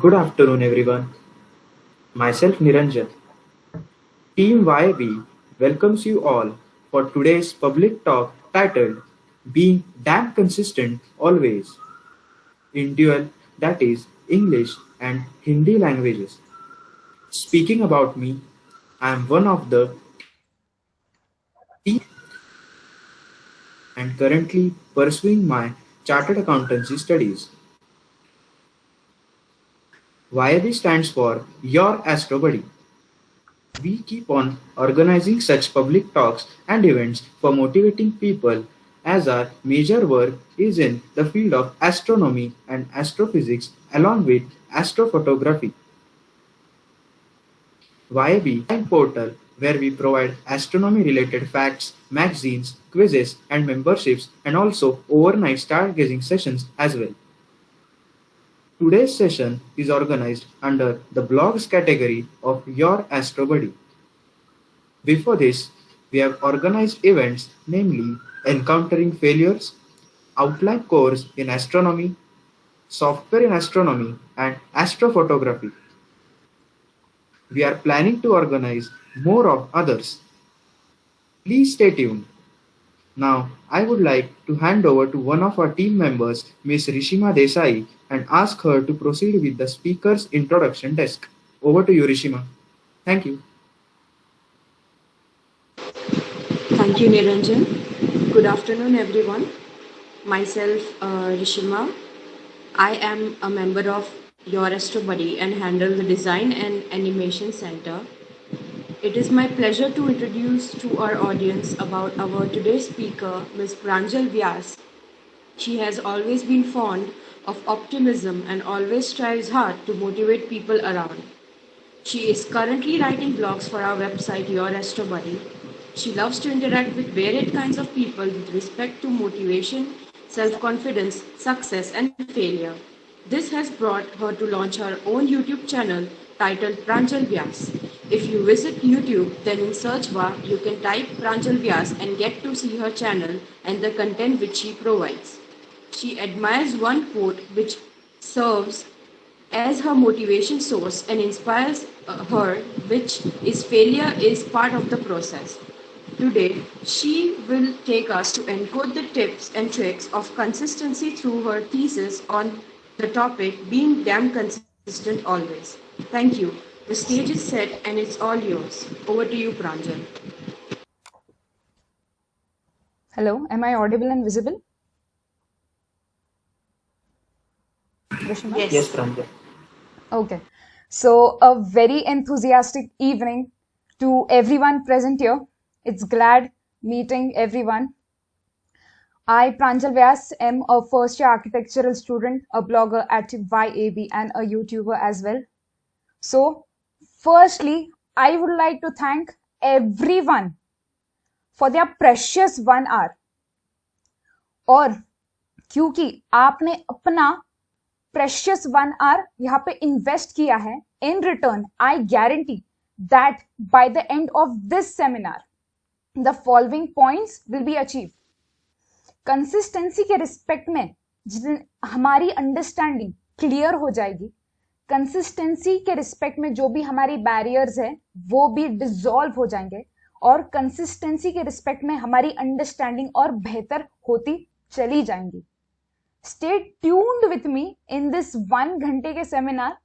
Good afternoon, everyone. Myself Niranjan. Team YB welcomes you all for today's public talk titled Being Damn Consistent Always in dual, that is, English and Hindi languages. Speaking about me, I am one of the team and currently pursuing my chartered accountancy studies. YB stands for Your Astro Buddy. We keep on organizing such public talks and events for motivating people as our major work is in the field of astronomy and astrophysics along with astrophotography. YB portal where we provide astronomy related facts, magazines, quizzes and memberships and also overnight stargazing sessions as well. Today's session is organized under the blogs category of Your Astro Buddy. Before this, we have organized events, namely Encountering Failures, Outline Course in Astronomy, Software in Astronomy, and Astrophotography. We are planning to organize more of others. Please stay tuned. Now, I would like to hand over to one of our team members, Ms. Rishima Desai, and ask her to proceed with the speaker's introduction desk. Over to you, Rishima. Thank you. Thank you, Niranjan. Good afternoon, everyone. Myself, Rishima. I am a member of Your Astro Buddy and handle the Design and Animation Center. It is my pleasure to introduce to our audience about our today's speaker, Ms. Pranjal Vyas. She has always been fond of optimism and always strives hard to motivate people around. She is currently writing blogs for our website, Your Astro Buddy. She loves to interact with varied kinds of people with respect to motivation, self confidence, success, and failure. This has brought her to launch her own YouTube channel titled Pranjal Vyas. If you visit YouTube, then in search bar you can type Pranjal Vyas and get to see her channel and the content which she provides. She admires one quote which serves as her motivation source and inspires her, which is failure is part of the process. Today, she will take us to encode the tips and tricks of consistency through her thesis on the topic being damn consistent always. Thank you. The stage is set and it's all yours. Over to you, Pranjal. Hello, am I audible and visible? Rishima? Yes. Yes, Pranjal. Okay. So, a very enthusiastic evening to everyone present here. It's glad meeting everyone. I, Pranjal Vyas, am a first year architectural student, a blogger at YAB, and a YouTuber as well. So, firstly, I would like to thank everyone for their precious 1 hour. और क्योंकि आपने अपना precious 1 our यहाँ पे invest किया है, in return I guarantee that by the end of this seminar the following points will be achieve. Consistency के respect में हमारी अंडरस्टैंडिंग क्लियर हो जाएगी. कंसिस्टेंसी के रिस्पेक्ट में जो भी हमारी बैरियर्स है वो भी डिसॉल्व हो जाएंगे और कंसिस्टेंसी के रिस्पेक्ट में हमारी अंडरस्टैंडिंग और बेहतर होती चली जाएंगी. Stay tuned with me in this 1 घंटे के seminar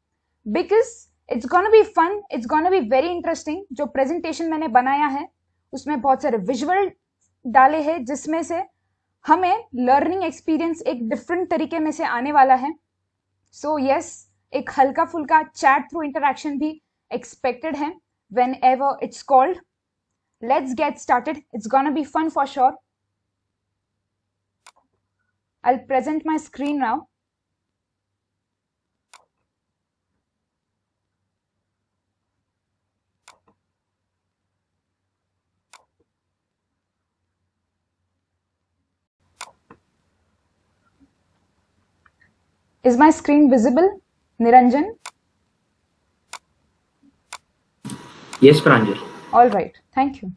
because it's gonna be fun, it's gonna be very interesting. जो प्रेजेंटेशन मैंने बनाया है उसमें बहुत सारे विजुअल डाले हैं जिसमें से हमें लर्निंग एक्सपीरियंस एक डिफरेंट तरीके में से आने वाला है. सो यस, एक हल्का फुल्का चैट थ्रू इंटरेक्शन भी एक्सपेक्टेड है whenever it's called. Let's get started. It's gonna be fun for sure. I'll present my screen now. Is my screen visible, Niranjan? Yes, Pranjal. All right, thank you.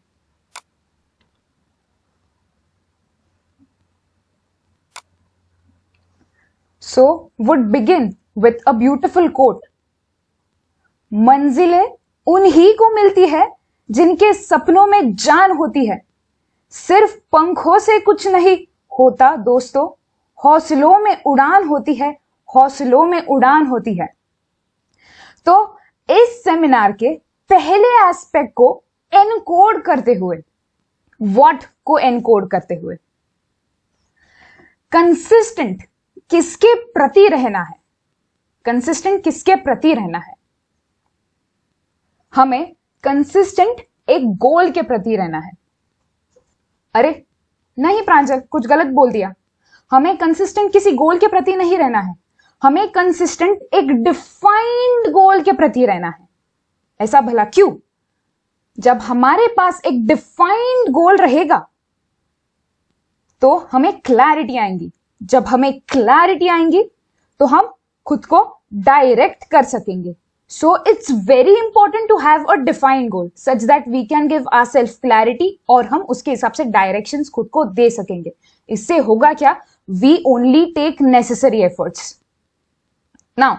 So, would begin with a beautiful quote मंजिलें उन्हीं को मिलती है जिनके सपनों में जान होती है। सिर्फ पंखों से कुछ नहीं होता दोस्तों, हौसलों में उड़ान होती है, हौसलों में उड़ान होती है। तो इस सेमिनार के पहले एस्पेक्ट को एनकोड करते हुए, व्हाट को एनकोड करते हुए, कंसिस्टेंट किसके प्रति रहना है, कंसिस्टेंट किसके प्रति रहना है? हमें कंसिस्टेंट एक गोल के प्रति रहना है। अरे नहीं प्रांजल, कुछ गलत बोल दिया। हमें कंसिस्टेंट किसी गोल के प्रति नहीं रहना है, हमें कंसिस्टेंट एक डिफाइंड गोल के प्रति रहना है। ऐसा भला क्यों? जब हमारे पास एक डिफाइंड गोल रहेगा तो हमें क्लैरिटी आएंगी। जब हमें क्लैरिटी आएंगी तो हम खुद को डायरेक्ट कर सकेंगे। So it's very important to have a defined goal such that we can give ourself clarity और हम उसके हिसाब से डायरेक्शंस खुद को दे सकेंगे। इससे होगा क्या? We only take necessary efforts. Now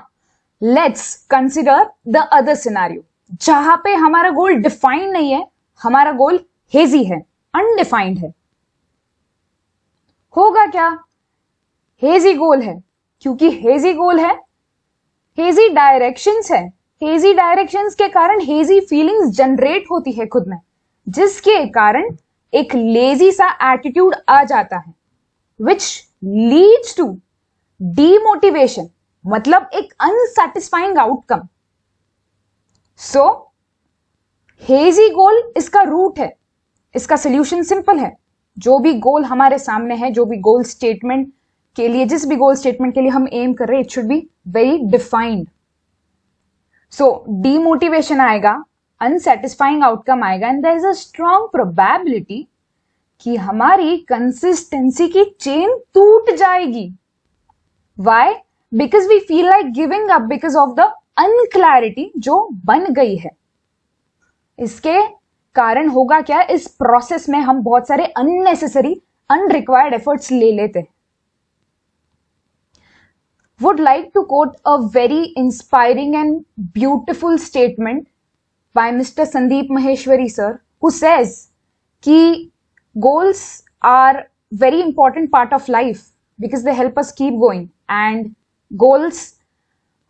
let's consider the other scenario जहां पे हमारा गोल डिफाइंड नहीं है, हमारा गोल हेजी है, अनडिफाइंड है। होगा क्या? हेजी गोल है। क्योंकि हेजी गोल है, हेजी डायरेक्शंस है, हेजी डायरेक्शंस के कारण हेजी फीलिंग्स जनरेट होती है खुद में, जिसके कारण एक लेजी सा एटीट्यूड आ जाता है, विच लीड्स टू डीमोटिवेशन, मतलब एक अनसेटिस्फाइंग आउटकम। सो हेजी गोल इसका रूट है, इसका सोल्यूशन सिंपल है। जो भी गोल हमारे सामने है, जो भी गोल स्टेटमेंट के लिए, जिस भी गोल स्टेटमेंट के लिए हम एम कर रहे हैं, it should be very defined. So demotivation आएगा, अनसेटिस्फाइंग आउटकम आएगा, and there is a strong probability कि हमारी कंसिस्टेंसी की चेन टूट जाएगी। Why? Because we feel like giving up because of the unclarity जो बन गई है। इसके कारण होगा क्या? इस प्रोसेस में हम बहुत सारे अननेसेसरी, अनरिक्वायर्ड एफर्ट्स ले लेते हैं। Would like to quote a very inspiring and beautiful statement by Mr. Sandeep Maheshwari sir, who says कि goals are very important part of life because they help us keep going, and goals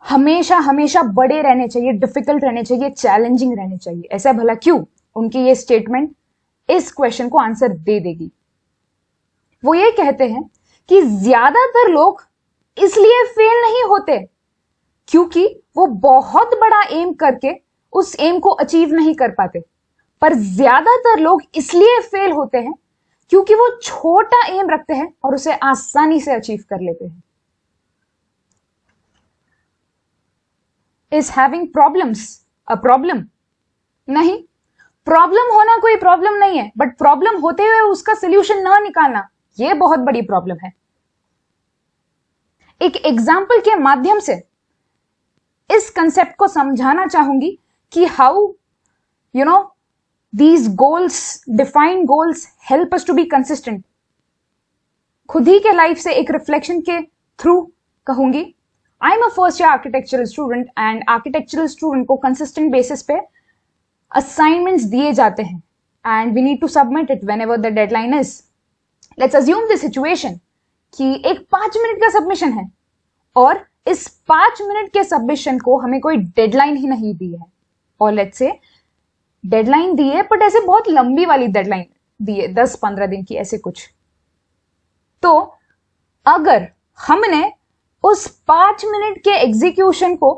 हमेशा हमेशा बड़े रहने चाहिए, difficult रहने चाहिए, challenging रहने चाहिए। ऐसा भला क्यों? उनकी ये स्टेटमेंट इस क्वेश्चन को आंसर दे देगी। वो ये कहते हैं कि ज्यादातर लोग इसलिए फेल नहीं होते क्योंकि वो बहुत बड़ा एम करके उस एम को अचीव नहीं कर पाते, पर ज्यादातर लोग इसलिए फेल होते हैं क्योंकि वो छोटा एम रखते हैं और उसे आसानी से अचीव कर लेते हैं। Is having problems a problem? नहीं, प्रॉब्लम होना कोई प्रॉब्लम नहीं है, बट प्रॉब्लम होते हुए उसका सोल्यूशन ना निकालना, यह बहुत बड़ी प्रॉब्लम है। एक एग्जाम्पल के माध्यम से इस कंसेप्ट को समझाना चाहूंगी कि how these goals, defined goals, help us to be consistent. खुद ही के लाइफ से एक रिफ्लेक्शन के थ्रू कहूंगी। I am a first year architectural student, and architectural student को कंसिस्टेंट बेसिस पे असाइनमेंट्स दिए जाते हैं, and we need to submit it whenever the deadline is. Let's assume the situation कि एक 5 मिनट का सबमिशन है और इस 5 मिनट के सबमिशन को हमें कोई डेडलाइन ही नहीं दी है, और लेट्स से डेडलाइन दी है बट ऐसे बहुत लंबी वाली डेडलाइन दी है, 10-15 दिन की, ऐसे कुछ। तो अगर हमने उस 5 मिनट के एग्जीक्यूशन को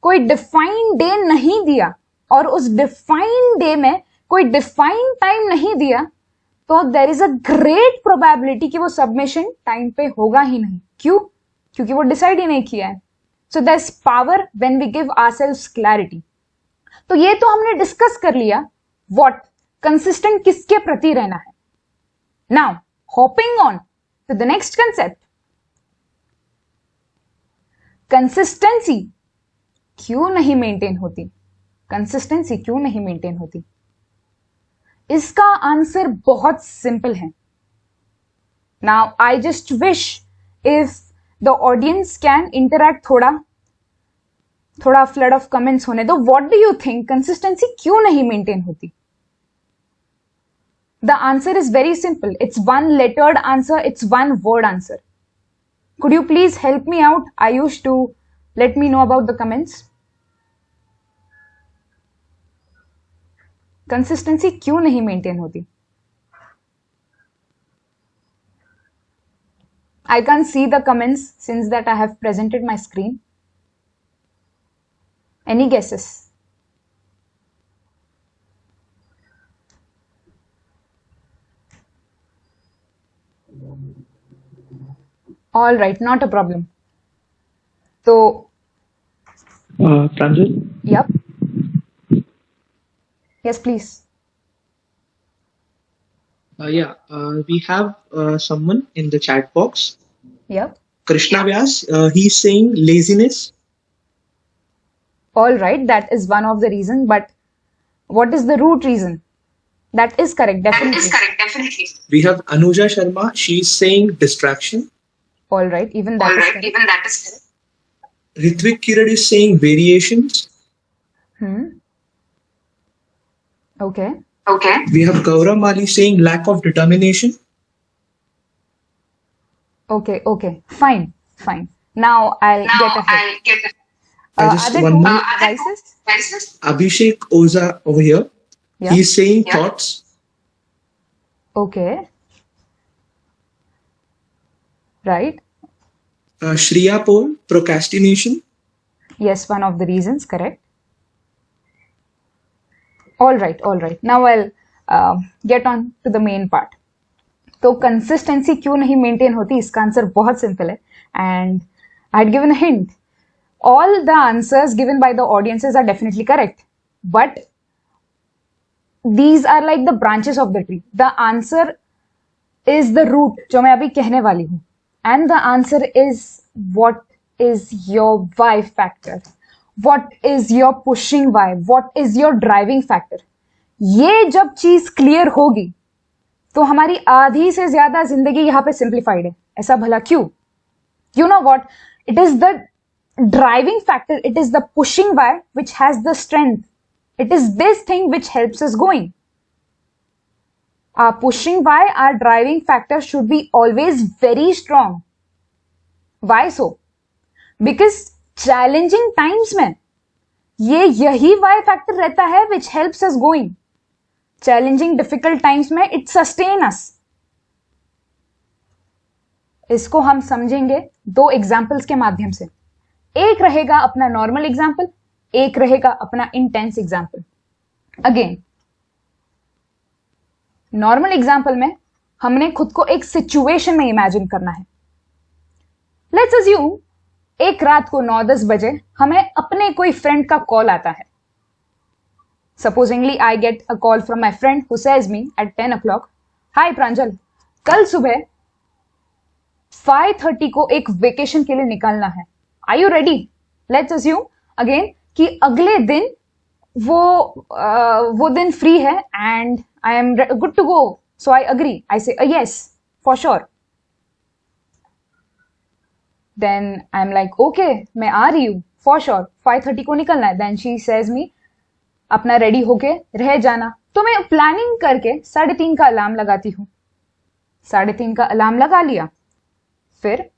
कोई डिफाइंड डे नहीं दिया और उस डिफाइंड डे में कोई डिफाइंड टाइम नहीं दिया, तो there is a great probability कि वो सबमिशन टाइम पे होगा ही नहीं। क्यों? क्योंकि वो डिसाइड ही नहीं किया है। So there is power when we give ourselves clarity. तो ये तो हमने डिस्कस कर लिया व्हाट कंसिस्टेंट किसके प्रति रहना है। Now hopping on to the next concept, consistency क्यों नहीं मेंटेन होती? कंसिस्टेंसी क्यों नहीं मेंटेन होती? इसका आंसर बहुत सिंपल है। Now I just wish if the audience can interact थोड़ा, थोड़ा फ्लड ऑफ कमेंट्स होने दो. What do you think, consistency क्यों नहीं मेंटेन होती? The answer is very simple. It's one lettered answer, it's one word answer. Could you please help me out, Ayush, to let me know about the comments? Consistency क्यों नहीं maintain होती? I can't see the comments since that I have presented my screen. Any guesses? All right, not a problem. So, Pranjal, yep. Yes, please. we have someone in the chat box. Yep. Krishna Vyas, he's saying laziness. All right, that is one of the reasons, but what is the root reason? That is correct, definitely. We have Anuja Sharma, she's saying distraction. All right, even that is correct. Ritvik Kiran is saying variations. Okay. We have Gaurav Mali saying lack of determination. Okay. Fine. Now I'll get ahead. Just are there one two more. devices? Abhishek Oza over here. Yeah. He's saying thoughts. Okay. Right. Shriya Paul, procrastination. Yes, one of the reasons, correct. All right. Now I'll get on to the main part. तो consistency क्यों नहीं maintain होती, इसका answer बहुत simple है. And I had given a hint. All the answers given by the audiences are definitely correct, but these are like the branches of the tree. The answer is the root जो मैं अभी कहने वाली हूँ. And the answer is what is your why factor? What is your pushing why? What is your driving factor? ये जब चीज clear होगी तो हमारी आधी से ज्यादा जिंदगी यहाँ पे सिंप्लीफाइड है. ऐसा भला क्यों? You know what? It is the driving factor. It is the pushing why which has the strength. It is this thing which helps us going. Our pushing why, our driving factor should be always very strong. Why so? Because challenging times में यही why factor रहता है which helps us going. Challenging difficult times में it sustain us. इसको हम समझेंगे दो examples के माध्यम से. एक रहेगा अपना नॉर्मल एग्जाम्पल, एक रहेगा अपना intense example. Again normal example में हमने खुद को एक सिचुएशन में इमेजिन करना है. लेट्स अज्यूम एक रात को 9-10 बजे हमें अपने कोई फ्रेंड का कॉल आता है. Supposedly I get a call from my friend who says me at 10 o'clock, हाय प्रांजल, कल सुबह 5:30 को एक वेकेशन के लिए निकलना है. Are you ready? Let's assume again कि अगले दिन वो दिन फ्री है and I am good to go, so I agree. I say yes for sure. Then I am like okay, मैं आ रही हूँ फॉर श्योर, 5:30 को निकलना है. देन शी सेज मी अपना रेडी होके रह जाना. तो मैं प्लानिंग करके 3:30 का अलार्म लगाती हूँ. 3:30 का अलार्म लगा लिया. फिर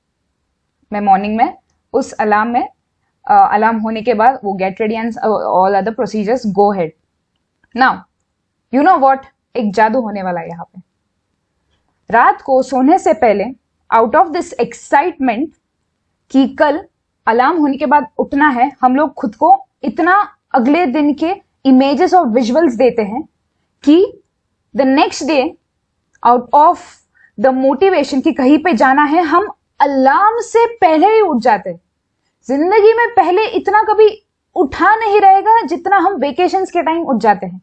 मैं मॉर्निंग में उस अलार्म में अलार्म होने के बाद वो get ready and all other procedures go head. Now you know what, एक जादू होने वाला है यहाँ पे. रात को सोने से पहले आउट ऑफ दिस एक्साइटमेंट कि कल अलार्म होने के बाद उठना है, हम लोग खुद को इतना अगले दिन के इमेजेस और विजुअल्स देते हैं कि the next day out of the motivation कि कहीं पे जाना है, हम अलार्म से पहले ही उठ जाते हैं. जिंदगी में पहले इतना कभी उठा नहीं रहेगा जितना हम वेकेशंस के टाइम उठ जाते हैं.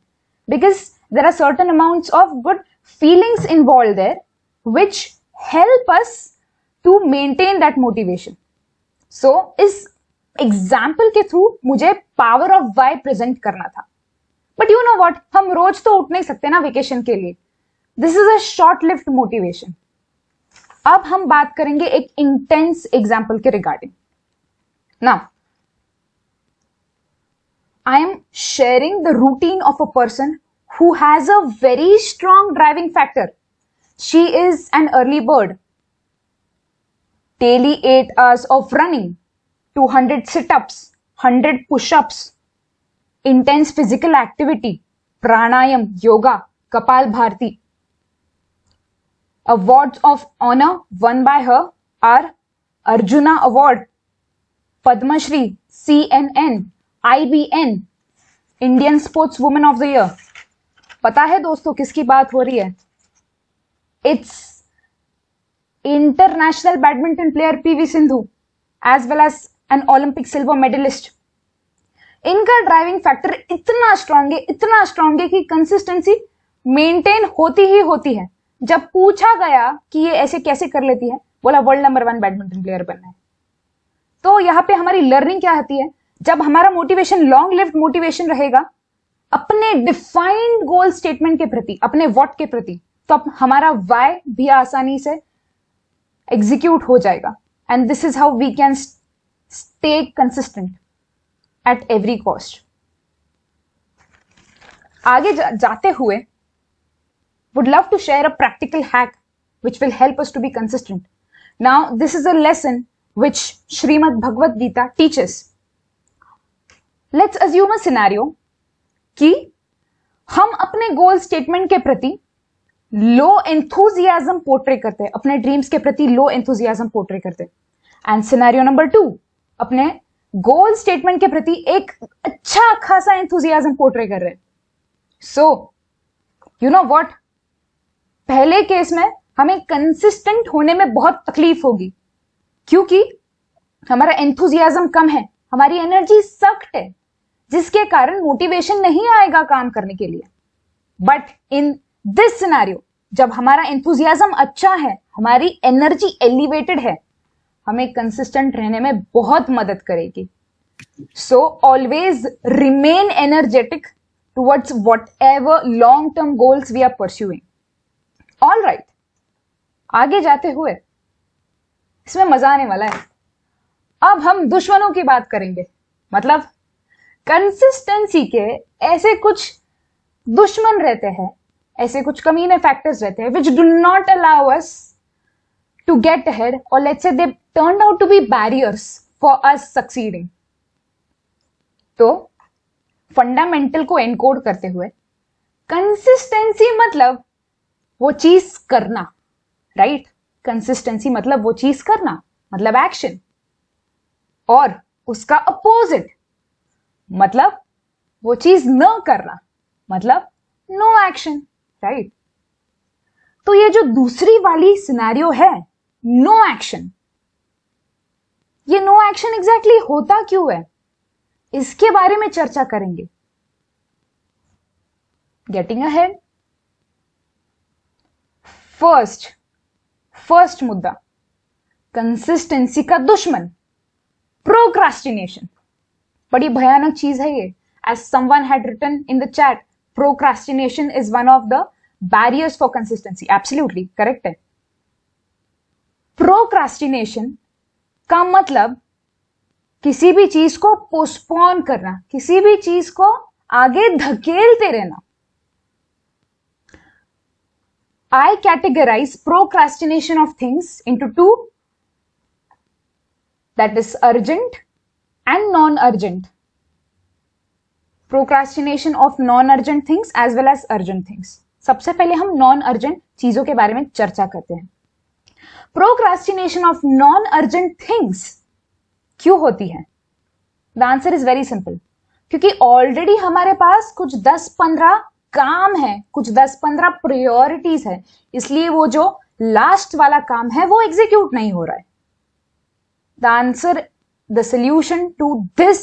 Because there are certain amounts of good feelings involve there which help us to maintain that motivation. So इस एग्जाम्पल के थ्रू मुझे पावर ऑफ वाई प्रेजेंट करना था. बट यू नो व्हाट, हम रोज तो उठ नहीं सकते ना वेकेशन के लिए. This is a short lived motivation. अब हम बात करेंगे एक इंटेंस एग्जाम्पल के regarding. Now I am sharing the routine of a person who has a very strong driving factor. She is an early bird. Daily 8 hours of running, 200 sit-ups, 100 push-ups, intense physical activity, pranayam, yoga, Kapal Bharti. Awards of honor won by her are Arjuna Award, Padma Shri, CNN, IBN, Indian Sportswoman of the Year. पता है दोस्तों किसकी बात हो रही है? It's international badminton player PV Sindhu as well as an Olympic silver medalist. इनका driving factor इतना स्ट्रांग है कि कंसिस्टेंसी मेंटेन होती ही होती है. जब पूछा गया कि ये ऐसे कैसे कर लेती है, बोला वर्ल्ड नंबर 1 बैडमिंटन प्लेयर बनना है. तो यहाँ पे हमारी लर्निंग क्या आती है? जब हमारा मोटिवेशन लॉन्ग लिव्ड मोटिवेशन रहेगा अपने डिफाइंड गोल स्टेटमेंट के प्रति, अपने व्हाट के प्रति, तो अब हमारा वाई भी आसानी से एग्जीक्यूट हो जाएगा. And this is how we can stay consistent at every cost. आगे जाते हुए would love to share a practical hack which will help us to be consistent. Now this is a lesson which Srimad Bhagavad Gita teaches. Let's assume a scenario कि हम अपने गोल statement के प्रति लो enthusiasm portray करते हैं, अपने dreams के प्रति लो एंथुजियाज्म पोर्ट्रे करते हैं. एंड सिनेरियो नंबर 2, अपने गोल स्टेटमेंट के प्रति एक अच्छा खासा एंथुजियाज्म पोर्ट्रे कर रहे हैं. सो यू नो व्हाट, पहले केस में हमें कंसिस्टेंट होने में बहुत तकलीफ होगी क्योंकि हमारा एंथुजियाज्म कम है, हमारी एनर्जी सख्त है, जिसके कारण मोटिवेशन नहीं आएगा काम करने के लिए. बट इन दिस सिनेरियो जब हमारा एंथुजियाज्म अच्छा है, हमारी एनर्जी एलिवेटेड है, हमें कंसिस्टेंट रहने में बहुत मदद करेगी. So always remain energetic towards whatever long term goals we are pursuing. All right, आगे जाते हुए इसमें मजा आने वाला है. अब हम दुश्मनों की बात करेंगे. मतलब कंसिस्टेंसी के ऐसे कुछ दुश्मन रहते हैं, ऐसे कुछ कमीने फैक्टर्स रहते हैं which do not allow us to get ahead, or let's say they turned out to be barriers for us succeeding. तो फंडामेंटल को एनकोड करते हुए कंसिस्टेंसी मतलब वो चीज करना, राइट? कंसिस्टेंसी मतलब वो चीज करना, मतलब एक्शन, और उसका अपोजिट मतलब वो चीज न करना, मतलब नो एक्शन, राइट? तो ये जो दूसरी वाली सिनेरियो है, नो एक्शन, ये नो एक्शन एग्जैक्टली होता क्यों है, इसके बारे में चर्चा करेंगे. गेटिंग अहेड, फर्स्ट मुद्दा, कंसिस्टेंसी का दुश्मन प्रोक्रास्टिनेशन. बड़ी भयानक चीज है ये. As someone had written in the chat, procrastination is one of the barriers for consistency. Absolutely correct है. प्रोक्रास्टिनेशन का मतलब किसी भी चीज को पोस्टपोन करना, किसी भी चीज को आगे धकेलते रहना. I categorize procrastination of things into two, that is urgent and non-urgent. Procrastination of non-urgent things as well as urgent things. सबसे पहले हम non-urgent चीजों के बारे में चर्चा करते हैं. Procrastination of non-urgent things क्यों होती है? The answer is very simple. क्योंकि ऑलरेडी हमारे पास कुछ 10-15 काम है, कुछ 10-15 प्रायोरिटीज है, इसलिए वो जो लास्ट वाला काम है वो एग्जीक्यूट नहीं हो रहा है. The answer, the solution to this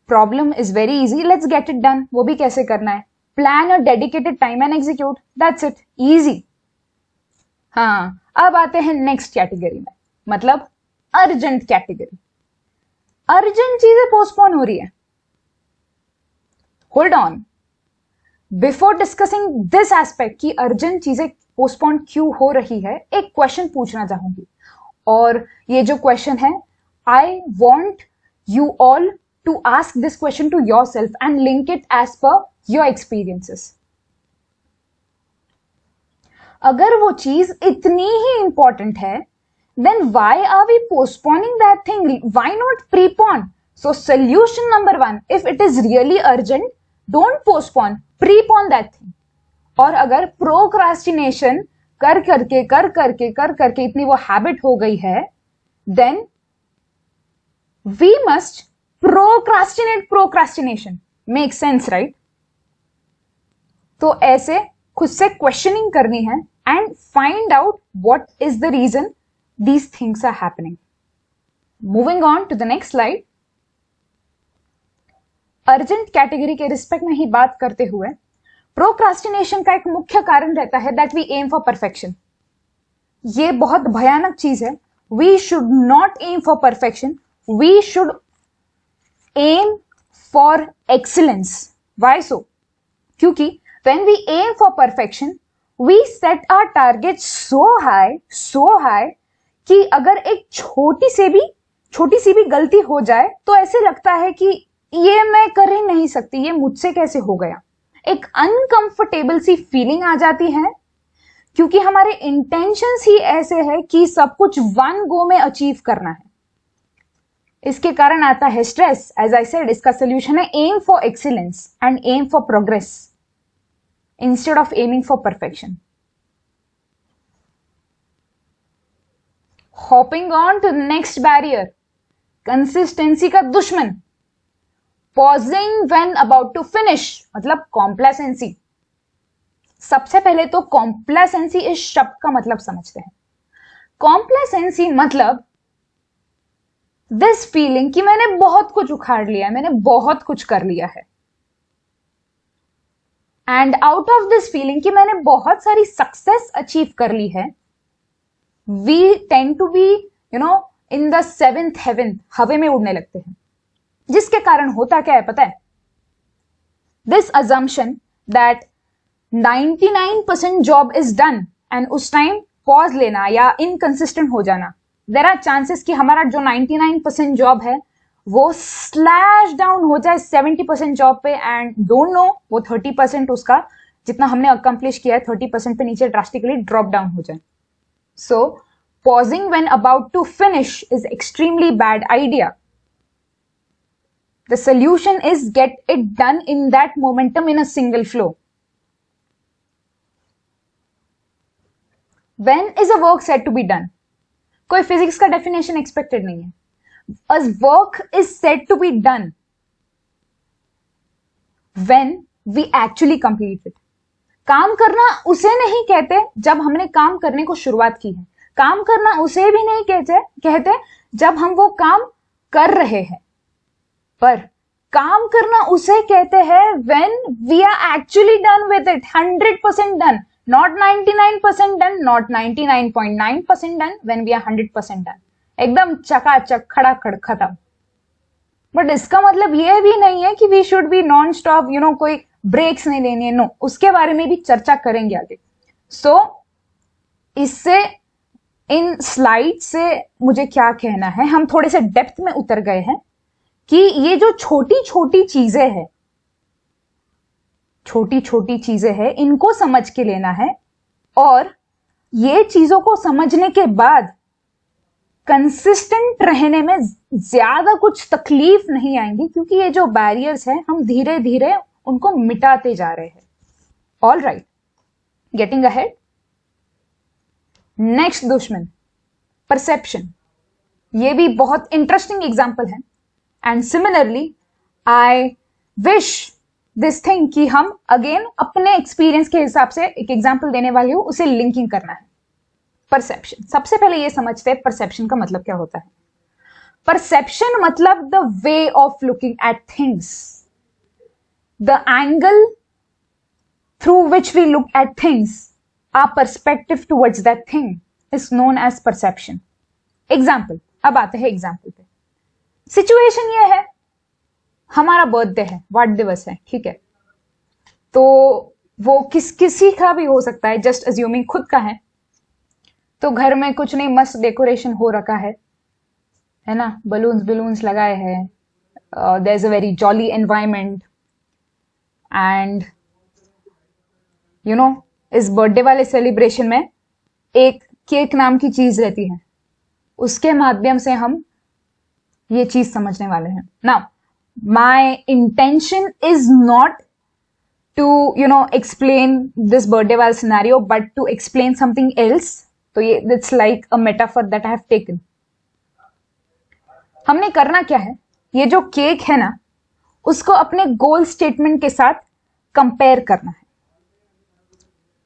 problem is very easy. Let's get it done. वो भी कैसे करना है? Plan a dedicated time and execute. That's it. Easy. हाँ, अब आते हैं नेक्स्ट कैटेगरी में, मतलब अर्जेंट कैटेगरी. अर्जेंट चीजें पोस्टपोन हो रही है. Hold on, before discussing this aspect कि अर्जेंट चीजें पोस्टपोन क्यों हो रही है, एक क्वेश्चन पूछना चाहूंगी. और ये जो क्वेश्चन है, I want you all to ask this question to yourself and link it as per your experiences. अगर वो चीज इतनी ही इंपॉर्टेंट है, then why are we postponing that thing? Why not prepone? So solution number 1, if it is really urgent, don't postpone, prepone that thing. और अगर procrastination कर करके इतनी वो हैबिट हो गई है, then we must procrastinate procrastination. Make sense, right? तो ऐसे खुद से क्वेश्चनिंग करनी है and find out what is the reason these things are happening. Moving on to the next slide. Urgent category के रिस्पेक्ट में ही बात करते हुए प्रोक्रास्टिनेशन का एक मुख्य कारण रहता है that we aim for perfection. ये बहुत भयानक चीज है. We should not aim for perfection, we should aim for excellence. Why so? क्योंकि when we aim for perfection, we set our target so high कि अगर एक छोटी सी भी गलती हो जाए तो ऐसे लगता है कि ये मैं कर ही नहीं सकती, ये मुझसे कैसे हो गया. एक अनकंफर्टेबल सी फीलिंग आ जाती है क्योंकि हमारे इंटेंशंस ही ऐसे है कि सब कुछ वन गो में अचीव करना है. इसके कारण आता है स्ट्रेस. एज आई सेड, इसका सोल्यूशन है aim for excellence and aim for progress instead of aiming for perfection. Hopping on to the next barrier, consistency का दुश्मन. Pausing when about to finish, मतलब complacency. सबसे पहले तो complacency इस शब्द का मतलब समझते हैं. Complacency मतलब this feeling कि मैंने बहुत कुछ उखाड़ लिया है, मैंने बहुत कुछ कर लिया है. And out of this feeling कि मैंने बहुत सारी सक्सेस अचीव कर ली है, we tend to be in the seventh heaven, हवे में उड़ने लगते हैं. जिसके कारण होता क्या है पता है? This assumption that 99% job is done and उस टाइम पॉज लेना या इनकंसिस्टेंट हो जाना. देयर आर चांसेस कि हमारा जो 99% जॉब है वो स्लैश डाउन हो जाए 70% जॉब पे एंड डोंट नो वो 30% उसका जितना हमने अकम्प्लिश किया है 30% पे नीचे ड्रास्टिकली ड्रॉप डाउन हो जाए. So pausing when about to finish is extremely bad idea. The solution is get it done in that momentum in a single flow. When is a work set to be done? कोई physics का definition expected नहीं है. A work is said to be done when we actually complete it. काम करना उसे नहीं कहते जब हमने काम करने को शुरुआत की है. काम करना उसे भी नहीं कहते जब हम वो काम कर रहे हैं. पर काम करना उसे कहते हैं when we are actually done with it, 100% done, not 99% done, not 99.9% done, when we are 100% done. एकदम चकाचक खड़ाखड़ खत्म. बट इसका मतलब ये भी नहीं है कि we should be non stop कोई ब्रेक्स नहीं लेनी है. नो, उसके बारे में भी चर्चा करेंगे आगे. सो इससे इन स्लाइड से मुझे क्या कहना है, हम थोड़े से डेप्थ में उतर गए हैं कि ये जो छोटी छोटी चीजें हैं इनको समझ के लेना है. और ये चीजों को समझने के बाद कंसिस्टेंट रहने में ज्यादा कुछ तकलीफ नहीं आएंगी क्योंकि ये जो बैरियर्स हैं हम धीरे धीरे उनको मिटाते जा रहे हैं. All right, getting ahead. Next दुश्मन, परसेप्शन. ये भी बहुत इंटरेस्टिंग एग्जाम्पल है and similarly I wish this thing कि हम अगेन अपने एक्सपीरियंस के हिसाब से एक एग्जाम्पल देने वाली हूं, उसे लिंकिंग करना है. परसेप्शन. सबसे पहले ये समझते हैं परसेप्शन का मतलब क्या होता है. परसेप्शन मतलब the way of looking at things, the angle through which we look at things, our perspective towards that thing is known as perception. Example. अब आते हैं एग्जाम्पल पे. सिचुएशन ये है, हमारा बर्थडे है, वाट दिवस है, ठीक है. तो वो किसी का भी हो सकता है, जस्ट अज्यूमिंग खुद का है. तो घर में कुछ नहीं, मस्त डेकोरेशन हो रखा है ना, बलून्स लगाए हैं, there's a very jolly environment, and you know, इस बर्थडे वाले सेलिब्रेशन में एक केक नाम की चीज रहती है, उसके माध्यम से हम ये चीज समझने वाले हैं. Now my intention is not to explain this birthday wal scenario, but to explain something else. तो ये it's like a metaphor that I have taken. हमने करना क्या है, ये जो केक है ना, उसको अपने गोल स्टेटमेंट के साथ कंपेयर करना है.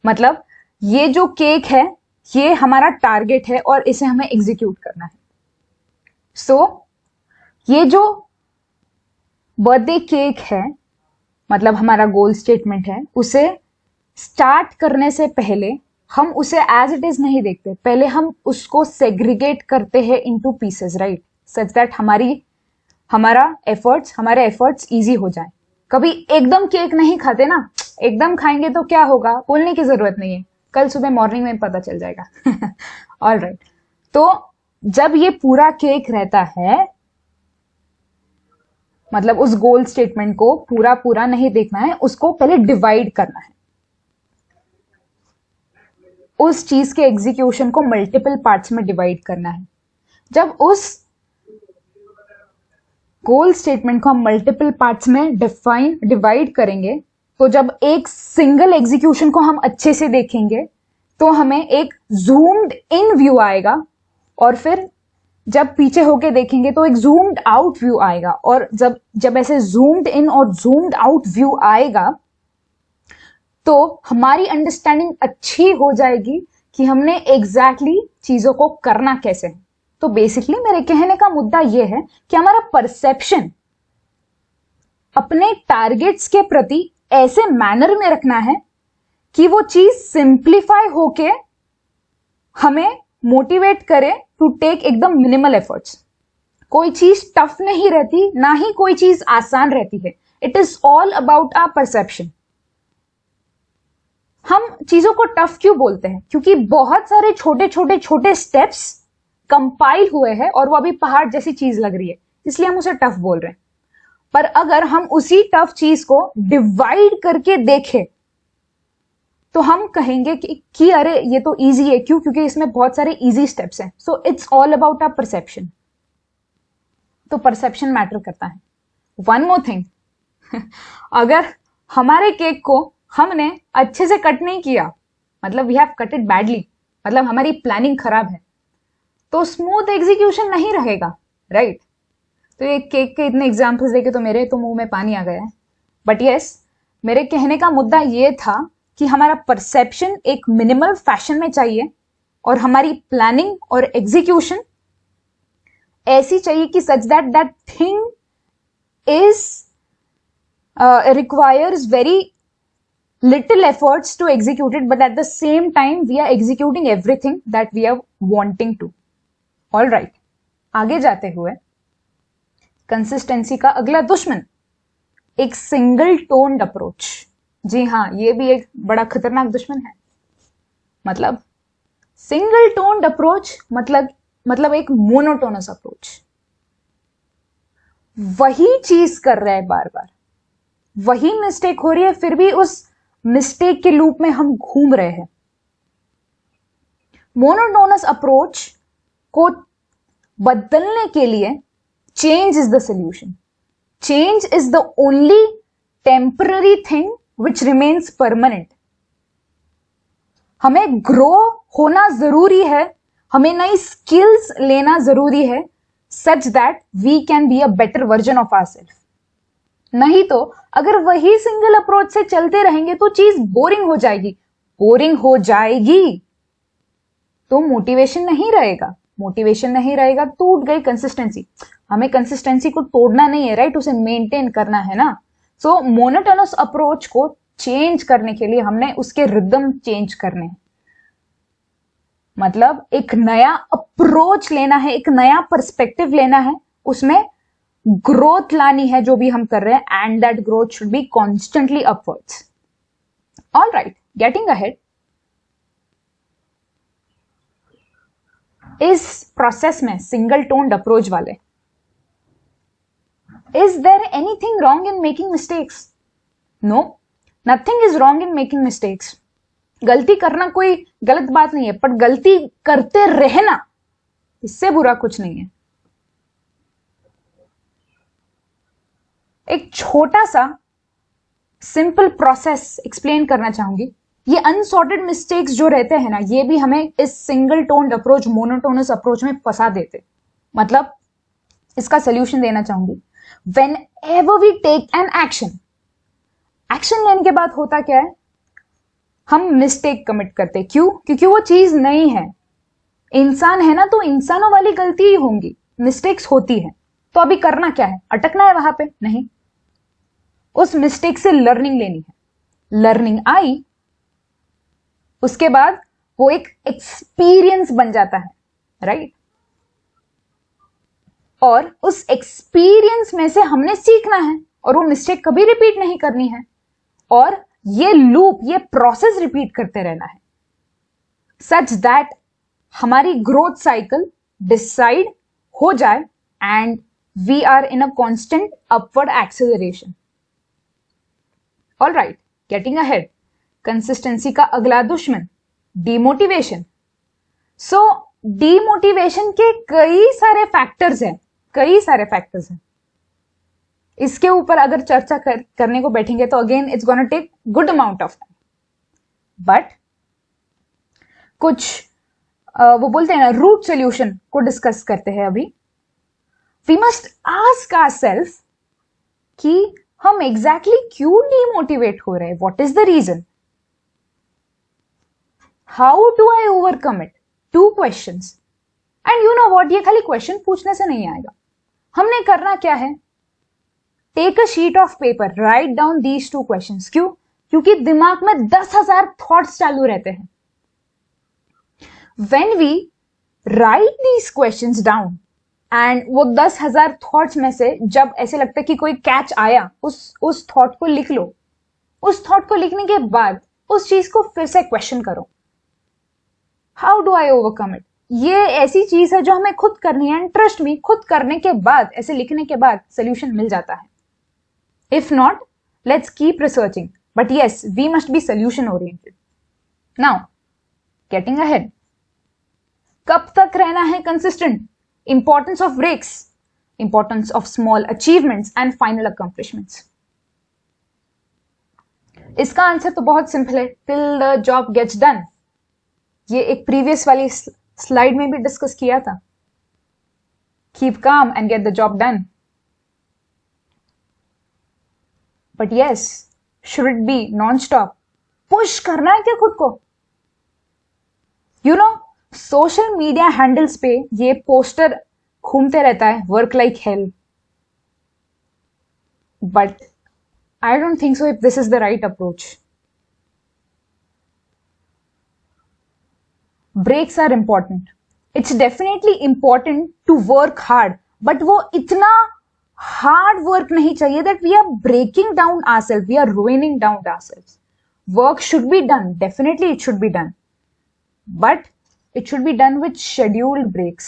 मतलब ये जो केक है ये हमारा टारगेट है और इसे हमें एग्जीक्यूट करना है. सो ये जो बर्थडे केक है, मतलब हमारा गोल स्टेटमेंट है, उसे स्टार्ट करने से पहले हम उसे एज इट इज नहीं देखते. पहले हम उसको सेग्रीगेट करते हैं into pieces, right, such that हमारे एफर्ट्स इजी हो जाए. कभी एकदम केक नहीं खाते ना, एकदम खाएंगे तो क्या होगा बोलने की जरूरत नहीं है, कल सुबह मॉर्निंग में पता चल जाएगा. ऑलराइट, तो जब ये पूरा केक रहता है, मतलब उस गोल स्टेटमेंट को पूरा नहीं देखना है, उसको पहले डिवाइड करना है. उस चीज के एग्जीक्यूशन को मल्टीपल पार्ट्स में डिवाइड करना है. जब उस गोल स्टेटमेंट को हम मल्टीपल पार्ट्स में डिवाइड करेंगे, तो जब एक सिंगल एग्जीक्यूशन को हम अच्छे से देखेंगे तो हमें एक जूम्ड इन व्यू आएगा, और फिर जब पीछे होके देखेंगे तो एक जूम्ड आउट व्यू आएगा. और जब ऐसे जूम्ड इन और जूम्ड आउट व्यू आएगा तो हमारी अंडरस्टैंडिंग अच्छी हो जाएगी कि हमने एग्जैक्टली चीजों को करना कैसे है. तो बेसिकली मेरे कहने का मुद्दा यह है कि हमारा परसेप्शन अपने टारगेट्स के प्रति ऐसे मैनर में रखना है कि वो चीज सिंप्लीफाई होके हमें मोटिवेट करे टू टेक एकदम मिनिमल एफर्ट्स. कोई चीज टफ नहीं रहती, ना ही कोई चीज आसान रहती है. It is all about our perception. हम चीजों को टफ क्यों बोलते हैं? क्योंकि बहुत सारे छोटे स्टेप्स कंपाइल हुए हैं और वो अभी पहाड़ जैसी चीज लग रही है, इसलिए हम उसे टफ बोल रहे हैं. पर अगर हम उसी टफ चीज को डिवाइड करके देखें तो हम कहेंगे कि अरे ये तो इजी है. क्यों? क्योंकि इसमें बहुत सारे इजी स्टेप्स हैं. So it's all about our perception. तो परसेप्शन मैटर करता है. वन मोर थिंग, अगर हमारे केक को हमने अच्छे से कट नहीं किया, मतलब we have cut it badly, मतलब हमारी प्लानिंग खराब है, तो स्मूथ एग्जीक्यूशन नहीं रहेगा, राइट? तो ये केक के इतने एग्जाम्पल्स देके तो मेरे तो मुंह में पानी आ गया है. बट यस, मेरे कहने का मुद्दा ये था कि हमारा परसेप्शन एक मिनिमल फैशन में चाहिए और हमारी प्लानिंग और एग्जीक्यूशन ऐसी चाहिए कि such that thing is requires very little efforts to execute it, but at the same time we are executing everything that we are wanting to. All right, आगे जाते हुए कंसिस्टेंसी का अगला दुश्मन एक सिंगल टोन्ड अप्रोच. जी हाँ, ये भी एक बड़ा खतरनाक दुश्मन है. मतलब सिंगल टोन्ड अप्रोच मतलब एक मोनोटोनस अप्रोच. वही चीज कर रहा है बार बार, वही मिस्टेक हो रही है, फिर भी उस मिस्टेक के लूप में हम घूम रहे हैं. मोनोटोनस अप्रोच को बदलने के लिए change is the solution. Change is the only temporary thing which remains permanent. हमें ग्रो होना जरूरी है, हमें नई स्किल्स लेना जरूरी है, such that we can be a better version of ourself. नहीं तो अगर वही सिंगल अप्रोच से चलते रहेंगे तो चीज बोरिंग हो जाएगी. बोरिंग हो जाएगी तो मोटिवेशन नहीं रहेगा. मोटिवेशन नहीं रहेगा, टूट गई कंसिस्टेंसी. हमें कंसिस्टेंसी को तोड़ना नहीं है, राइट? उसे मेंटेन करना है ना. सो मोनोटोनस अप्रोच को चेंज करने के लिए हमने उसके रिदम चेंज करने हैं. मतलब एक नया अप्रोच लेना है, एक नया पर्सपेक्टिव लेना है, उसमें ग्रोथ लानी है जो भी हम कर रहे हैं, and that growth should be constantly upwards. All right, getting ahead. इस प्रोसेस में सिंगल टोन्ड अप्रोच वाले Is there anything wrong in making mistakes? No, nothing is wrong in making mistakes. गलती करना कोई गलत बात नहीं है, पर गलती करते रहना इससे बुरा कुछ नहीं है. एक छोटा सा सिंपल प्रोसेस एक्सप्लेन करना चाहूंगी. ये अनसॉर्टेड मिस्टेक्स जो रहते हैं ना, ये भी हमें इस single toned approach, monotonous approach में फंसा देते. मतलब इसका सोल्यूशन देना चाहूंगी. Whenever we take an action, action लेने के बाद होता क्या है, हम मिस्टेक कमिट करते. क्यों? क्योंकि वो चीज नहीं है. इंसान है ना, तो इंसानों वाली गलती ही होंगी, मिस्टेक्स होती है. तो अभी करना क्या है? अटकना है वहां पे? नहीं, उस मिस्टेक से लर्निंग लेनी है. लर्निंग आई, उसके बाद वो एक एक्सपीरियंस बन जाता है, राइट? और उस एक्सपीरियंस में से हमने सीखना है और वो मिस्टेक कभी रिपीट नहीं करनी है. और ये लूप, ये प्रोसेस रिपीट करते रहना है, सच दैट हमारी ग्रोथ साइकिल डिसाइड हो जाए and we are in a constant upward acceleration. Alright, getting ahead. Consistency का अगला दुश्मन डिमोटिवेशन. सो डिमोटिवेशन के कई सारे फैक्टर्स हैं, कई सारे फैक्टर्स हैं. इसके ऊपर अगर चर्चा करने को बैठेंगे तो again it's gonna take good amount of time. But कुछ वो बोलते हैं ना, रूट सोल्यूशन को डिस्कस करते हैं अभी. वी मस्ट आस्क आवरसेल्फ कि हम एग्जैक्टली क्यों डिमोटिवेट हो रहे हैं. What is the reason? How do I overcome it? 2 questions. And you know what, ये खाली क्वेश्चन पूछने से नहीं आएगा. हमने करना क्या है? Take a sheet of paper, write down these 2 questions. क्यों? क्योंकि दिमाग में 10,000 थॉट्स चालू रहते हैं. When we write these questions down and वो 10,000 थॉट्स में से जब ऐसे लगता है कि कोई कैच आया, उस थॉट को लिख लो. उस थॉट को लिखने के बाद उस चीज को फिर से क्वेश्चन करो. How do I overcome it? ये ऐसी चीज है जो हमें खुद करनी है. एंड ट्रस्ट मी, खुद करने के बाद, ऐसे लिखने के बाद सोल्यूशन मिल जाता है. If not, let's keep researching. But yes, we must be solution oriented. Now getting ahead. कब तक रहना है consistent? Importance of breaks, importance of small achievements and final accomplishments. इसका आंसर तो बहुत सिंपल है, till the job gets done. ये एक प्रीवियस वाली स्लाइड में भी डिस्कस किया था. Keep calm and get the job done. But yes, should it be non stop? Push करना है क्या खुद को? You know, social media handles पे ये पोस्टर घूमते रहता है, work like hell. But I don't think so if this is the right approach. Breaks are important. It's definitely important to work hard, but वो इतना हार्ड वर्क नहीं चाहिए that we are breaking down ourself, we are ruining down ourselves. Work should be done, definitely it should be done, but it should be done with scheduled breaks.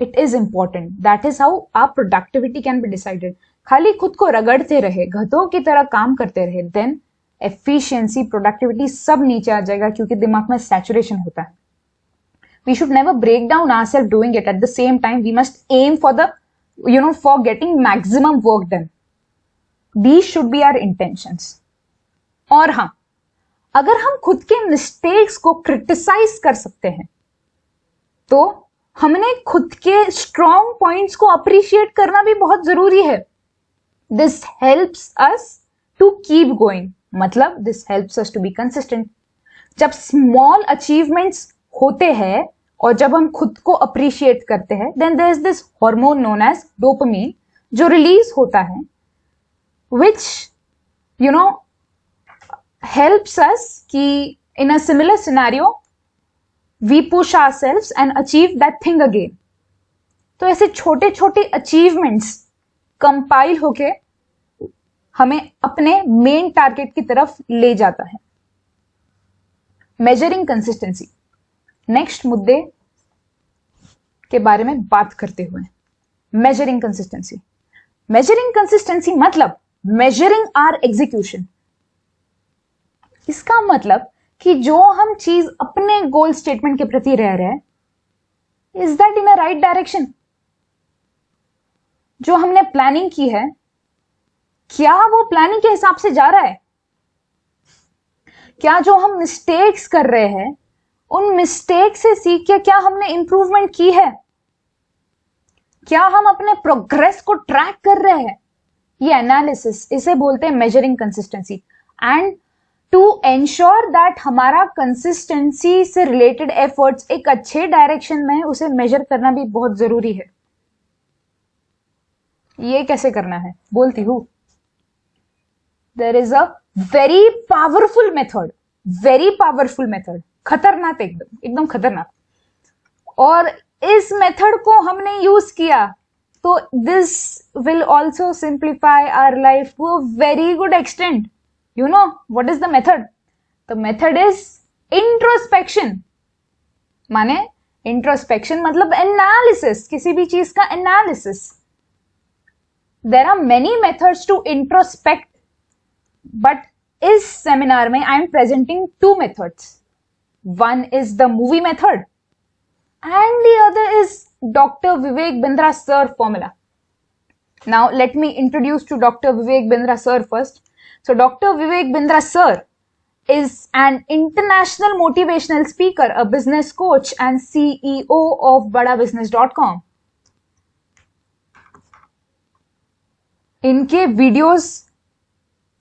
It is important. That is how our productivity can be decided. खाली खुद को रगड़ते रहे, गधों की तरह काम करते रहे, then efficiency, productivity सब नीचे आ जाएगा, क्योंकि दिमाग में saturation होता है. We should never break down ourselves doing it. At the same time, we must aim for the, for getting maximum work done. These should be our intentions. और हाँ, अगर हम खुद के मिस्टेक्स को क्रिटिसाइज कर सकते हैं, तो हमने खुद के स्ट्रॉन्ग पॉइंट्स को अप्रिशिएट करना भी बहुत जरूरी है. This helps us to keep going. मतलब this helps us to be consistent. जब स्मॉल अचीवमेंट्स होते हैं और जब हम खुद को अप्रिशिएट करते हैं, then there is this hormone known as dopamine जो रिलीज होता है, which helps us कि in a similar scenario we push ourselves and achieve that thing again. तो ऐसे छोटे छोटे अचीवमेंट्स कंपाइल होके हमें अपने मेन टारगेट की तरफ ले जाता है. मेजरिंग कंसिस्टेंसी, नेक्स्ट मुद्दे के बारे में बात करते हुए. Measuring consistency. मेजरिंग कंसिस्टेंसी मतलब मेजरिंग आवर एग्जीक्यूशन। इसका मतलब कि जो हम चीज अपने गोल स्टेटमेंट के प्रति रह रहे हैं, is that in a right direction? जो हमने प्लानिंग की है, क्या वो प्लानिंग के हिसाब से जा रहा है? क्या जो हम मिस्टेक्स कर रहे हैं, उन मिस्टेक से सीख के क्या हमने इंप्रूवमेंट की है? क्या हम अपने प्रोग्रेस को ट्रैक कर रहे हैं? ये एनालिसिस, इसे बोलते हैं measuring consistency. And to ensure that हमारा कंसिस्टेंसी से रिलेटेड एफर्ट्स एक अच्छे डायरेक्शन में है, उसे मेजर करना भी बहुत जरूरी है। ये कैसे करना है बोलती हूं। There is a very powerful method, खतरनाक, एकदम खतरनाक। और इस मेथड को हमने यूज किया तो this will also simplify our life to a very good extent. You know what is the method? The method is introspection. माने इंट्रोस्पेक्शन मतलब एनालिसिस, किसी भी चीज का analysis. There are many methods to introspect, but इस seminar में I am presenting two methods. One is the movie method and the other is Dr. Vivek Bindra sir formula. Now let me introduce to Dr. Vivek Bindra sir first. So Dr. Vivek Bindra sir is an international motivational speaker, a business coach and CEO of badabusiness.com. इनके videos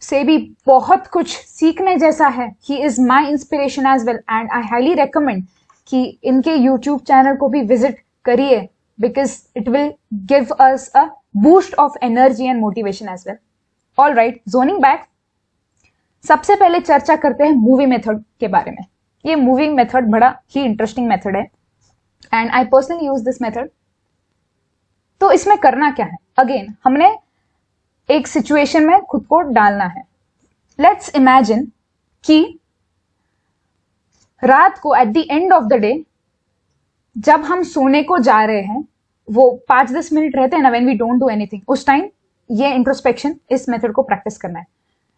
से भी बहुत कुछ सीखने जैसा है। He is my inspiration as well and I highly recommend कि इनके यूट्यूब चैनल को भी विजिट करिए, because it will give us a boost of energy and motivation as well. All right, zoning back, सबसे पहले चर्चा करते हैं मूवी मेथड के बारे में। ये मूवी मेथड बड़ा ही इंटरेस्टिंग मेथड है and I personally use this method. तो इसमें करना क्या है? अगेन हमने एक सिचुएशन में खुद को डालना है। लेट्स इमेजिन कि रात को at the end of the day जब हम सोने को जा रहे हैं, वो 5-10 मिनट रहते हैं ना, when we don't do anything, उस टाइम ये इंट्रोस्पेक्शन, इस मेथड को प्रैक्टिस करना है।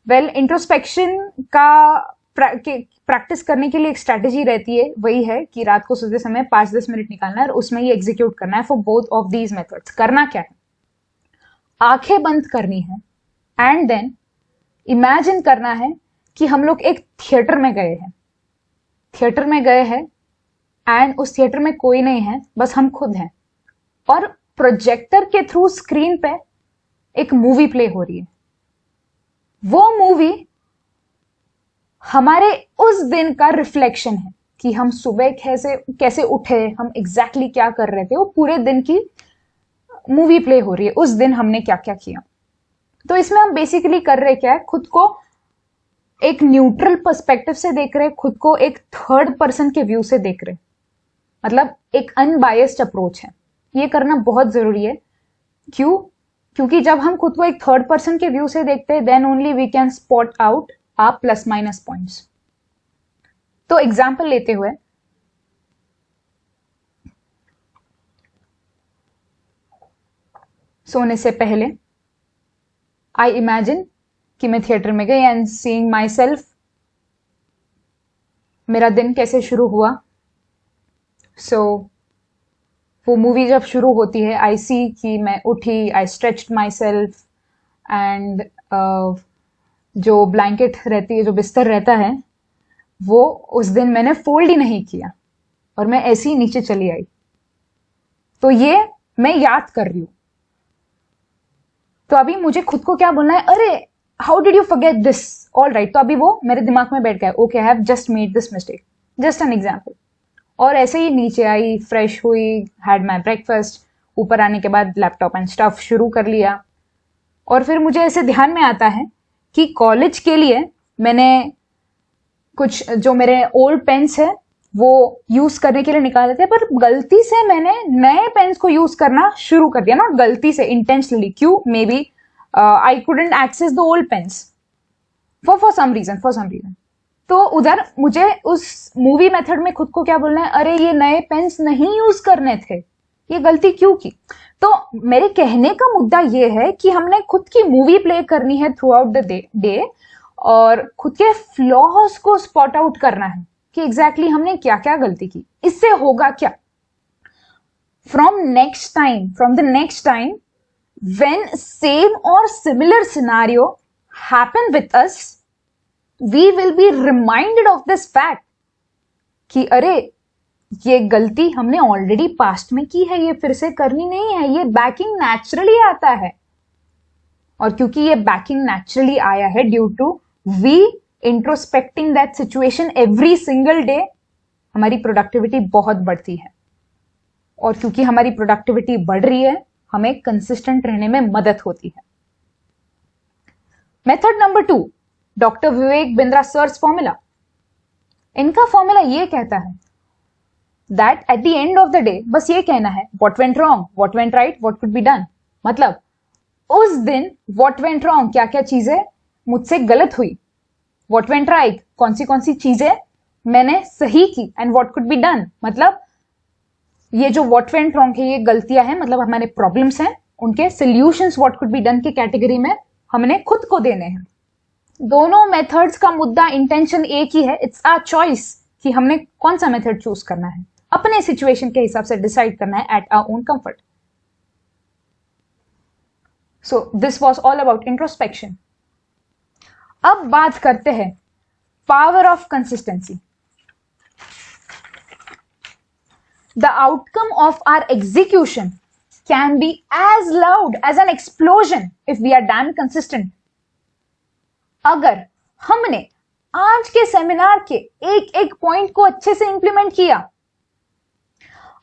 वेल, इंट्रोस्पेक्शन का प्रैक्टिस करने के लिए एक स्ट्रैटेजी रहती है, वही है कि रात को सोते समय 5-10 मिनट निकालना है और उसमें ये एग्जीक्यूट करना है। For both of these methods करना क्या है? आंखें बंद करनी है एंड देन इमेजिन करना है कि हम लोग एक थिएटर में गए हैं एंड उस थिएटर में कोई नहीं है, बस हम खुद हैं और प्रोजेक्टर के थ्रू स्क्रीन पे एक मूवी प्ले हो रही है। वो मूवी हमारे उस दिन का रिफ्लेक्शन है कि हम सुबह कैसे उठे, हम एग्जैक्टली क्या कर रहे थे, वो पूरे दिन की मूवी प्ले हो रही है, उस दिन हमने क्या क्या किया। तो इसमें हम बेसिकली कर रहे क्या है, खुद को एक न्यूट्रल पर्सपेक्टिव से देख रहे, खुद को एक थर्ड पर्सन के व्यू से देख रहे, मतलब एक अनबायस्ड अप्रोच है। ये करना बहुत जरूरी है। क्यों? क्योंकि जब हम खुद को एक थर्ड पर्सन के व्यू से देखते हैं, then only we can spot out our plus minus points. तो एग्जाम्पल लेते हुए, सोने से पहले आई इमेजिन कि मैं थिएटर में गई एंड सीइंग माई सेल्फ, मेरा दिन कैसे शुरू हुआ। सो वो मूवी जब शुरू होती है, आई सी कि मैं उठी, आई स्ट्रेच्ड माई सेल्फ एंड जो ब्लैंकेट रहती है, जो बिस्तर रहता है, वो उस दिन मैंने फोल्ड ही नहीं किया और मैं ऐसे ही नीचे चली आई। तो ये मैं याद कर रही हूं। तो अभी मुझे खुद को क्या बोलना है? अरे how did you forget this? All right, तो अभी वो मेरे दिमाग में बैठ गया, okay I have just made this mistake, just an example. और ऐसे ही नीचे आई, फ्रेश हुई, हैड माई ब्रेकफास्ट, ऊपर आने के बाद लैपटॉप एंड स्टफ शुरू कर लिया। और फिर मुझे ऐसे ध्यान में आता है कि कॉलेज के लिए मैंने कुछ जो मेरे ओल्ड पेन्स है वो यूज करने के लिए निकाले थे, पर गलती से मैंने नए पेन्स को यूज करना शुरू कर दिया। नॉट गलती से, इंटेंशनली। क्यों? Maybe I couldn't access the old pens for some reason. तो उधर मुझे उस मूवी मेथड में खुद को क्या बोलना है? अरे ये नए पेन्स नहीं यूज करने थे, ये गलती क्यों की? तो मेरे कहने का मुद्दा ये है कि हमने खुद की मूवी प्ले करनी है थ्रू आउट द डे और खुद के फ्लॉज को स्पॉट आउट करना है कि एग्जैक्टली हमने क्या क्या गलती की, इससे होगा क्या? From the next time when same or similar scenario happen with us, we will be reminded of this fact कि अरे ये गलती हमने ऑलरेडी पास्ट में की है, ये फिर से करनी नहीं है, ये बैकिंग नेचुरली आता है। और क्योंकि ये बैकिंग नेचुरली आया है due to we introspecting that situation every single day, हमारी प्रोडक्टिविटी बहुत बढ़ती है। और क्योंकि हमारी प्रोडक्टिविटी बढ़ रही है, हमें कंसिस्टेंट रहने में मदद होती है। Method number 2, doctor Vivek Bindra sirs formula. इनका फॉर्मूला ये कहता है that at the end of the day बस ये कहना है what went wrong, what went right, what could be done. मतलब उस दिन व्हाट वेंट रॉन्ग, क्या क्या चीजें मुझसे गलत हुई, व्हाट वेंट राइट, कौन सी चीजें मैंने सही की, and what could be done, मतलब ये जो व्हाट वेंट रॉन्ग है ये गलतियां हैं, मतलब हमारे प्रॉब्लम्स हैं, उनके solutions what could be done की कैटेगरी में हमने खुद को देने हैं। दोनों मेथड्स का मुद्दा इंटेंशन एक ही है, इट्स आवर चॉइस कि हमने कौन सा मेथड चूज करना है, अपने सिचुएशन के हिसाब से डिसाइड करना है at our own comfort. So this was all about introspection. अब बात करते हैं power of consistency. The outcome of our execution can be as loud as an explosion if we are damn consistent. अगर हमने आज के सेमिनार के एक एक पॉइंट को अच्छे से इंप्लीमेंट किया,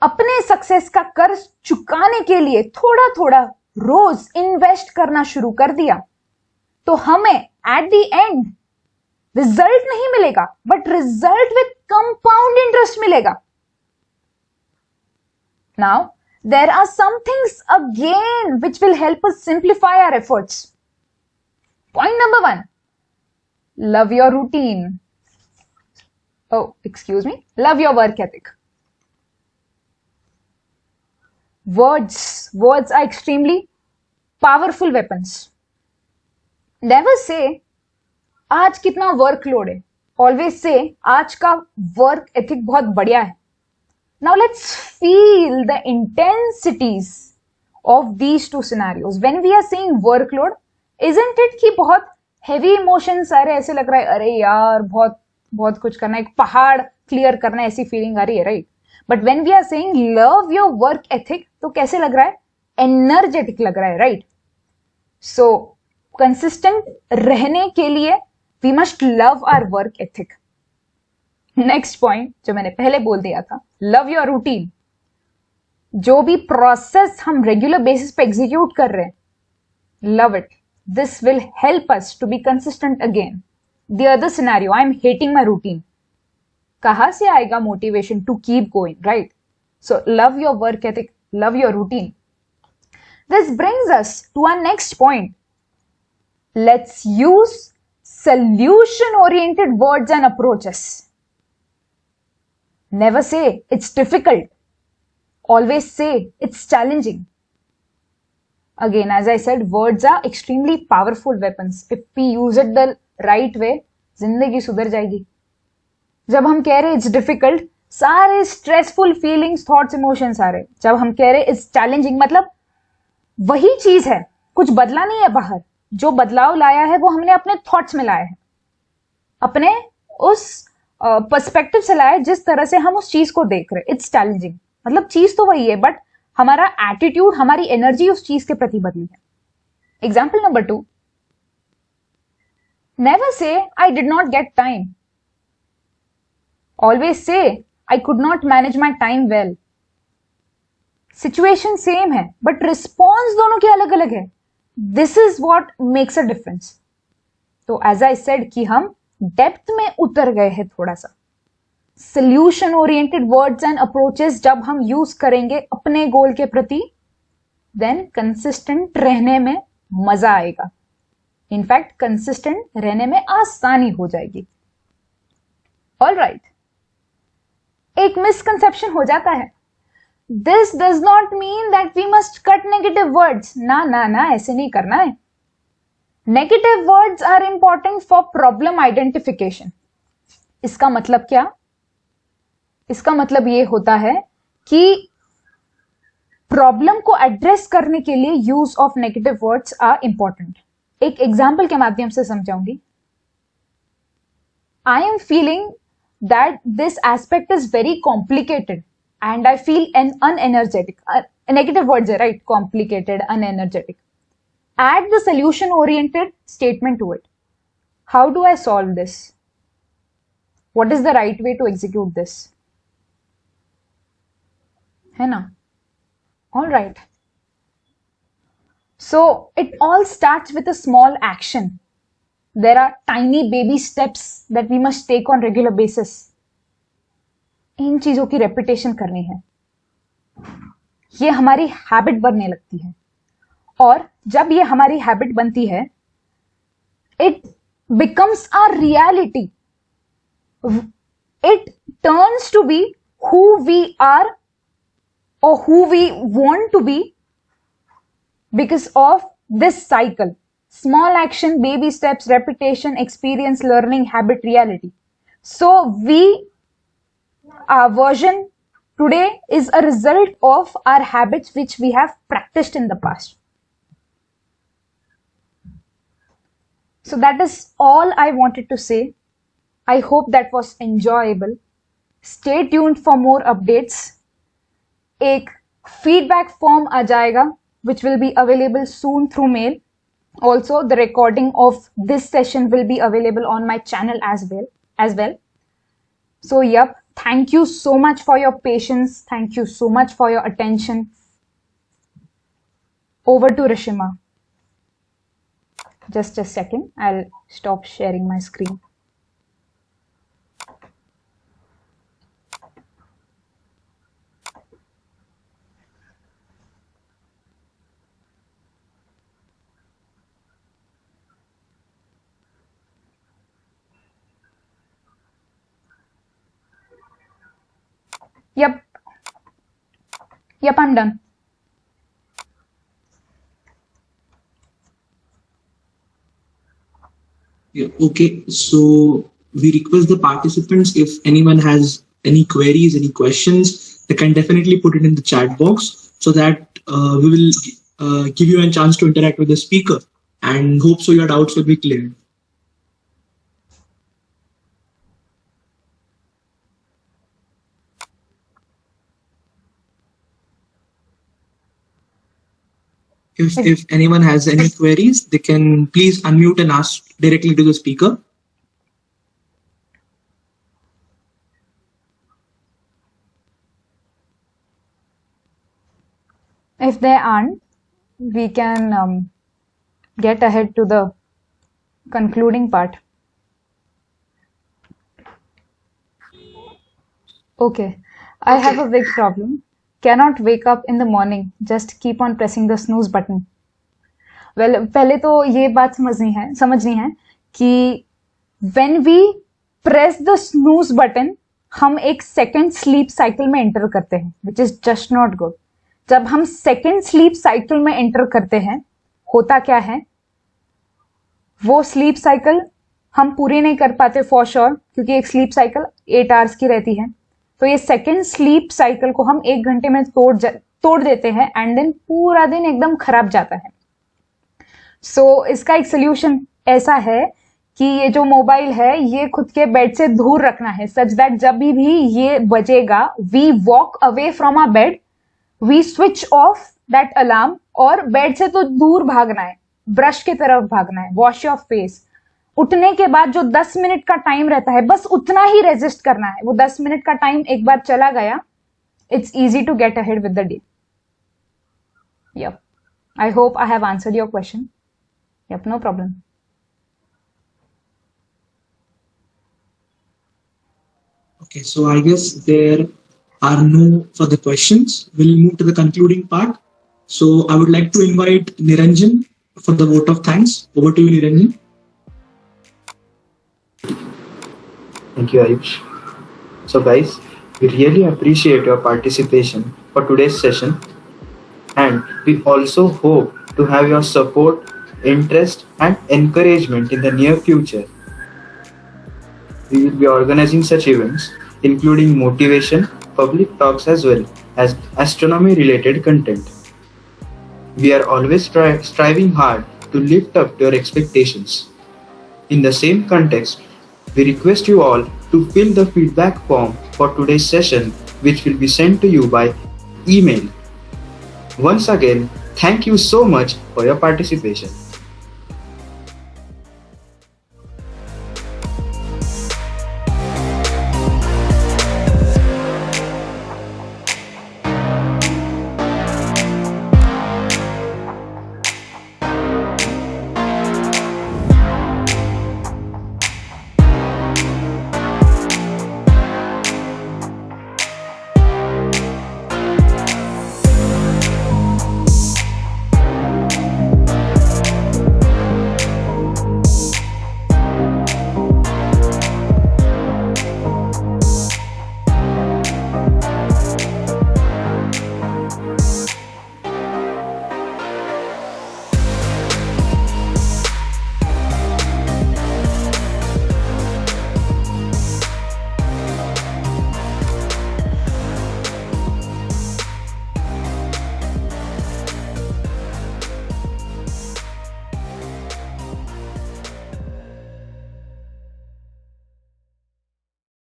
अपने सक्सेस का कर्ज चुकाने के लिए थोड़ा थोड़ा रोज इन्वेस्ट करना शुरू कर दिया, तो हमें एट द एंड रिजल्ट नहीं मिलेगा, but result with compound interest मिलेगा। Now, there are some things again which will help us simplify our efforts. Point number 1, love your routine. Oh, excuse me. Love your work ethic. Words are extremely powerful weapons. Never say, आज कितना workload है. Always say, आज का work ethic बहुत बढ़िया है. Now let's feel the intensities of these two scenarios. When we are saying workload, isn't it कि बहुत heavy emotions आ रहे हैं, ऐसे लग रहा है अरे यार बहुत कुछ करना है, एक पहाड़ क्लियर करना है, ऐसी फीलिंग आ रही है, right? But when we are saying love your work ethic, तो कैसे लग रहा है? एनर्जेटिक लग रहा है, राइट? सो कंसिस्टेंट रहने के लिए we must love our work ethic. Next point जो मैंने पहले बोल दिया था, लव योर रूटीन। जो भी प्रोसेस हम रेगुलर बेसिस पे एग्जीक्यूट कर रहे हैं, love it, this will help us to be consistent again. The other scenario, I am hating my routine, कहां से आएगा motivation to keep going, right? So love your work ethic, love your routine. This brings us to our next point, let's use solution oriented words and approaches. Never say it's difficult. Always say it's challenging. Again, as I said, words are extremely powerful weapons. If we use it the right way, जिंदगी सुधर जाएगी। जब हम कह रहे it's difficult, सारे stressful feelings, thoughts, emotions आ रहे। जब हम कह रहे it's challenging, मतलब वही चीज है, कुछ बदला नहीं है बाहर। जो बदलाव लाया है वो हमने अपने थॉट्स में लाया है, अपने उस पर्सपेक्टिव से लाया है जिस तरह से हम उस चीज को देख रहे हैं। इट्स चैलेंजिंग, मतलब चीज तो वही है, बट हमारा एटीट्यूड, हमारी एनर्जी उस चीज के प्रति बदली है। Example number 2, never say I did not get time, always say I could not manage my time well. Situation same है बट रिस्पॉन्स दोनों के अलग अलग है। This is what makes a difference. तो एज आई सेड कि हम depth में उतर गए हैं थोड़ा सा। Solution oriented words and approaches जब हम यूज करेंगे अपने गोल के प्रति, देन कंसिस्टेंट रहने में मजा आएगा। इनफैक्ट कंसिस्टेंट रहने में आसानी हो जाएगी। ऑल राइट, एक मिसकंसेप्शन हो जाता है this does not mean that we must cut negative words. ना ना ना, ऐसे नहीं करना है. Negative words are important for problem identification. इसका मतलब क्या? इसका मतलब ये होता है कि प्रॉब्लम को एड्रेस करने के लिए use of negative words are important. एक एग्जाम्पल के माध्यम से समझाऊंगी. I am feeling that this aspect is very complicated and I feel unenergetic. Negative words है, right? Complicated, unenergetic. Add the solution oriented statement to it. How do I solve this? What is the right way to execute this? है ना? All right. So it all starts with a small action. There are tiny baby steps that we must take on regular basis. इन चीजों की repetition करनी है. ये हमारी habit बनने लगती है. और जब ये हमारी हैबिट बनती है, it becomes a reality. It turns to be who we are or who we want to be because of this cycle. Small action, baby steps, repetition, experience, learning, habit, reality. So our version today is a result of our habits which we have practiced in the past. So that is all I wanted to say. I hope that was enjoyable. Stay tuned for more updates. एक feedback form आ जाएगा which will be available soon through mail. Also, the recording of this session will be available on my channel as well. So, yep, thank you so much for your patience. Thank you so much for your attention. Over to Rishima. Just a second. I'll stop sharing my screen. Yep, I'm done. Yeah, okay, so we request the participants, if anyone has any queries, any questions, they can definitely put it in the chat box so that we will give you a chance to interact with the speaker, and hope so your doubts will be cleared. If anyone has any queries, they can please unmute and ask directly to the speaker. If there aren't, we can get ahead to the concluding part. Okay, I have a big problem. Cannot wake up in the morning. Just keep on pressing the snooze button. Well, पहले तो ये बात समझनी है कि when we press the snooze button, हम एक second sleep cycle में enter करते हैं, which is just not good. जब हम second sleep cycle में enter करते हैं, होता क्या है? वो sleep cycle हम पूरी नहीं कर पाते for sure, क्योंकि एक sleep cycle 8 hours की रहती है. तो ये सेकेंड स्लीप साइकिल को हम 1 घंटे में तोड़ देते हैं एंड देन पूरा दिन एकदम खराब जाता है. सो इसका एक सोल्यूशन ऐसा है कि ये जो मोबाइल है ये खुद के बेड से दूर रखना है, सच दैट जब भी ये बजेगा we walk away from our bed, we switch off that alarm और बेड से तो दूर भागना है, ब्रश की तरफ भागना है, वॉश योर फेस. उठने के बाद जो 10 मिनट का टाइम रहता है बस उतना ही रेजिस्ट करना है. वो 10 मिनट का टाइम एक बार चला गया, it's easy to get ahead with the day. Yup, I hope I have answered your question. Yup, no problem. Okay, so I guess there are no further questions. We'll move to the concluding part. So I would like to invite Niranjan for the vote of thanks. Over to you, Niranjan. Thank you, Ayush. So guys, we really appreciate your participation for today's session, and we also hope to have your support, interest, and encouragement in the near future. We will be organizing such events, including motivation, public talks, as well as astronomy related content. We are always striving hard to lift up your expectations. In the same context, we request you all to fill the feedback form for today's session, which will be sent to you by email. Once again, thank you so much for your participation.